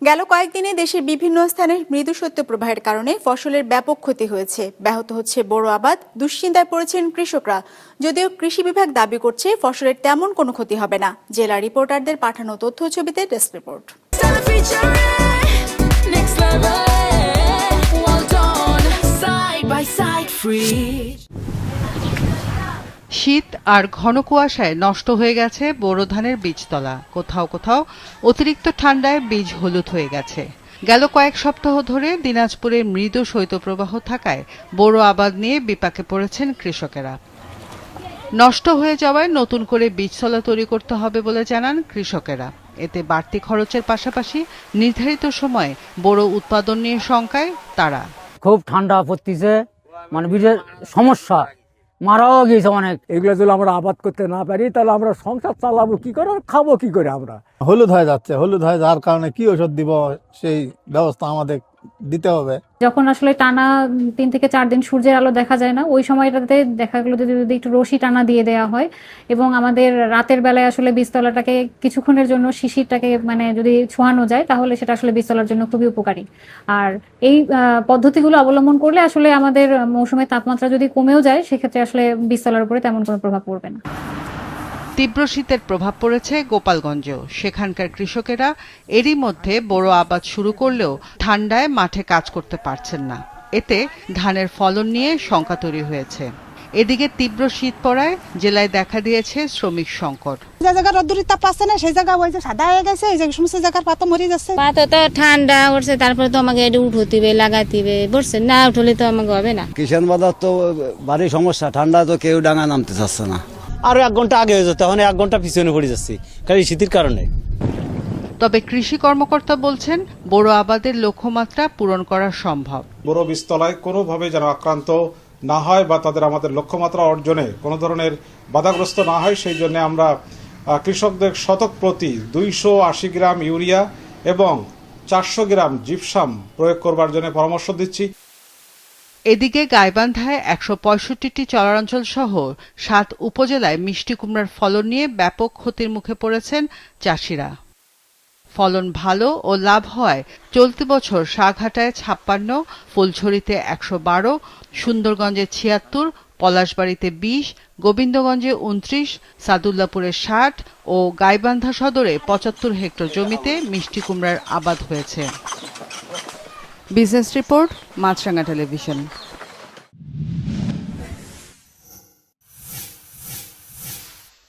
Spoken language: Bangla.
গেল কয়েকদিনে দেশের বিভিন্ন স্থানে মৃদু শৈত্যপ্রবাহের কারণে ফসলের ব্যাপক ক্ষতি হয়েছে। ব্যাহত হচ্ছে বোরো আবাদ, দুশ্চিন্তায় পড়েছেন কৃষকরা। যদিও কৃষি বিভাগ দাবি করছে ফসলের তেমন কোনো ক্ষতি হবে না। জেলা রিপোর্টারদের পাঠানো তথ্য ছবিতে ডেস্ক রিপোর্ট। শীত আর ঘন কুয়াশায় নষ্ট হয়ে গেছে বোরো ধানের বীজতলা। কোথাও কোথাও অতিরিক্ত ঠান্ডায় বীজ হলুদ হয়ে গেছে। গেল কয়েক সপ্তাহ ধরে দিনাজপুরে মৃদু শৈত্যপ্রবাহ থাকায় বোরো আবাদ নিয়ে বিপাকে পড়েছেন কৃষকেরা। নষ্ট হয়ে যাওয়ায় নতুন করে বীজতলা তৈরি করতে হবে বলে জানান কৃষকেরা। এতে বাড়তি খরচের পাশাপাশি নির্ধারিত সময়ে বোরো উৎপাদন নিয়ে শঙ্কায় তারা। খুব ঠান্ডা পড়তেছে, মানে বীজের সমস্যা, মারাও গিয়েছে অনেক। এগুলো যদি আমরা আবাদ করতে না পারি তাহলে আমরা সংসার চালাবো কি করে, খাবো কি করে? আমরা হলুদ হয়ে যাচ্ছে, হলুদ হয়ে যাওয়ার কারণে কি ওষুধ দিব সেই ব্যবস্থা আমাদের দিতে হবে। যখন আসলে টানা 3 থেকে 4 দিন সূর্যের আলো দেখা যায় না, ওই সময়টাতে দেখা গেলো যদি একটু রশি টানা দিয়ে দেওয়া হয় এবং আমাদের রাতের বেলায় আসলে বীজতলাটাকে কিছুক্ষণের জন্য শিশিরটাকে মানে যদি ছোঁয়ানো যায় তাহলে সেটা আসলে বীজতলার জন্য খুবই উপকারী। আর এই পদ্ধতিগুলো অবলম্বন করলে আসলে আমাদের মৌসুমের তাপমাত্রা যদি কমেও যায় সেক্ষেত্রে আসলে বীজতলার উপরে তেমন কোনো প্রভাব পড়বে না। তীব্র শীতের প্রভাব পড়েছে গোপালগঞ্জেও। সেখানকার কৃষকেরা এরই মধ্যে বোরো আবাদ শুরু করলেও ঠান্ডায় মাঠে কাজ করতে পারছেন না। এতে ধানের ফলন নিয়ে শঙ্কা তৈরি হয়েছে। এদিকে তীব্র শীত পড়ায় জেলায় দেখা দিয়েছে শ্রমিক সংকট। যে জায়গা রোদ্দুরের তাপ পাচ্ছে না সেই জায়গা ওই যে সাদা হয়ে গেছে, এই যে সমস্ত জায়গার পাতা মরে যাচ্ছে। পাতা তো ঠান্ডা উঠছে, তারপরে তো আমাকে এটা উঠতে লাগাতে বুঝছে না, উঠলে তো আমাকে হবে না। কিষাণ বাজার তো ভারী সমস্যা, ঠান্ডা তো কেউ ডাঙা নামতে চাচ্ছে না। আরো 1 ঘন্টা আগে হয়ে যেত, এখন 1 ঘন্টা পিছনে পড়ে যাচ্ছি কারণ শীতের কারণে। তবে কৃষি কর্মকর্তা বলছেন বোরো আবাদের লক্ষ্যমাত্রা পূরণ করা সম্ভব। বোরো বীজতলায় কোনোভাবে যেন আক্রান্ত না হয় বা তাদের আমাদের লক্ষ্যমাত্রা অর্জনে কোনো ধরনের বাধাগ্রস্ত না হয়, সেই জন্য আমরা কৃষকদের শতক প্রতি 280 গ্রাম ইউরিয়া এবং 400 গ্রাম জিপসাম প্রয়োগ করবার জন্য পরামর্শ দিচ্ছি। এদিকে গাইবান্ধায় 165টি চরাঞ্চল সহ 7 উপজেলায় মিষ্টি কুমড়ার ফলন নিয়ে ব্যাপক ক্ষতির মুখে পড়েছেন চাষিরা। ফলন ভালো ও লাভ হওয়ায় চলতি বছর সাঘাটায় 56, ফুলঝুরিতে 112, সুন্দরগঞ্জে 76, পলাশবাড়ীতে 20, গোবিন্দগঞ্জে 29, সাদুল্লাপুরে 60 ও গাইবান্ধা সদরে 75 হেক্টর জমিতে মিষ্টি কুমড়ার আবাদ হয়েছে। বিজনেস রিপোর্ট, মাছরাঙা টেলিভিশন।